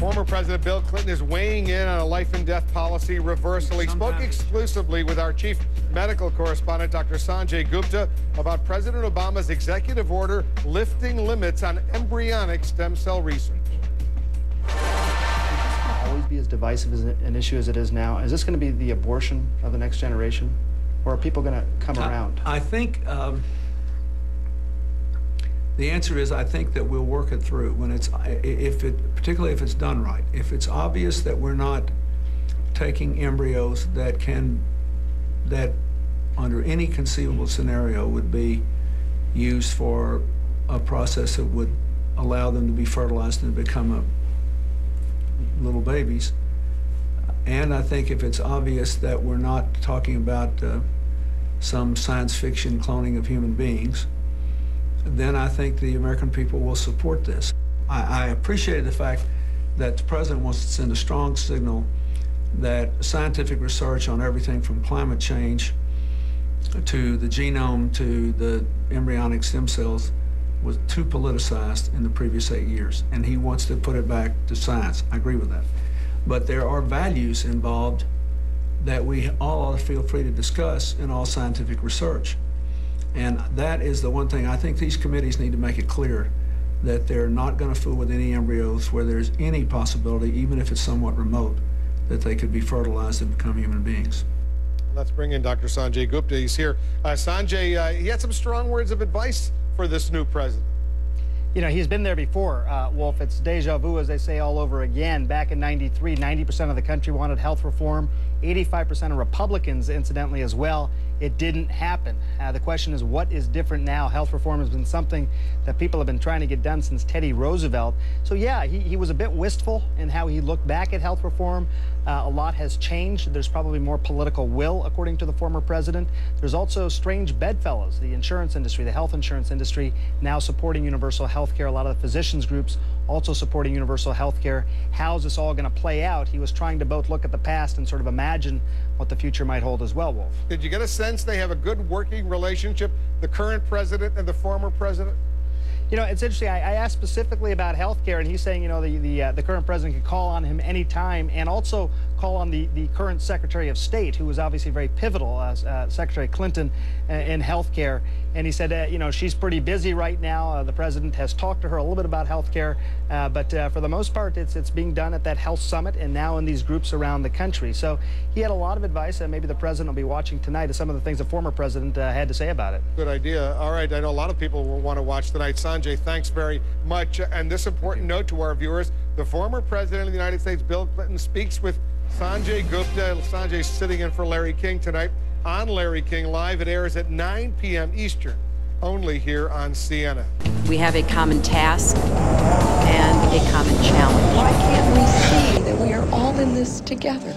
Former President Bill Clinton is weighing in on a life and death policy reversal. He spoke exclusively with our chief medical correspondent, Dr. Sanjay Gupta, about President Obama's executive order lifting limits on embryonic stem cell research. Always be as divisive as an issue as it is now. Is this going to be the abortion of the next generation, or are people going to come around? I think the answer is I think that we'll work it through when particularly if it's done right. If it's obvious that we're not taking embryos that under any conceivable scenario would be used for a process that would allow them to be fertilized and become little babies. And I think if it's obvious that we're not talking about some science fiction cloning of human beings, then I think the American people will support this. I appreciate the fact that the president wants to send a strong signal that scientific research on everything from climate change to the genome to the embryonic stem cells was too politicized in the previous 8 years, and he wants to put it back to science. I agree with that. But there are values involved that we all ought to feel free to discuss in all scientific research. And that is the one thing I think these committees need to make it clear, that they're not going to fool with any embryos where there's any possibility, even if it's somewhat remote, that they could be fertilized and become human beings. Let's bring in Dr. Sanjay Gupta. He's here. Sanjay, he had some strong words of advice for this new president. You know, he's been there before, Wolf. It's deja vu, as they say, all over again. Back in '93, 90% of the country wanted health reform. 85% of Republicans, incidentally, as well. It didn't happen. The question is, what is different now? Health reform has been something that people have been trying to get done since Teddy Roosevelt. So yeah, he was a bit wistful in how he looked back at health reform. A lot has changed. There's probably more political will, according to the former president. There's also strange bedfellows, the insurance industry, the health insurance industry, now supporting universal health care. A lot of the physicians groups also supporting universal health care. How's this all going to play out? He was trying to both look at the past and sort of imagine what the future might hold as well, Wolf. Did you get a sense they have a good working relationship, the current president and the former president? You know, it's interesting. I asked specifically about health care, and he's saying, you know, the current president could call on him anytime, and also call on the current Secretary of State, who was obviously very pivotal, Secretary Clinton, in health care. And he said, you know, she's pretty busy right now. The president has talked to her a little bit about health care, but for the most part, it's being done at that health summit and now in these groups around the country. So he had a lot of advice, and maybe the president will be watching tonight of some of the things the former president had to say about it. Good idea. All right, I know a lot of people will want to watch tonight. Sanjay, thanks very much. And this important note to our viewers, the former president of the United States, Bill Clinton, speaks with Sanjay Gupta. Sanjay's sitting in for Larry King tonight on Larry King Live. It airs at 9 p.m. Eastern, only here on CNN. We have a common task and a common challenge. Why can't we see that we are all in this together?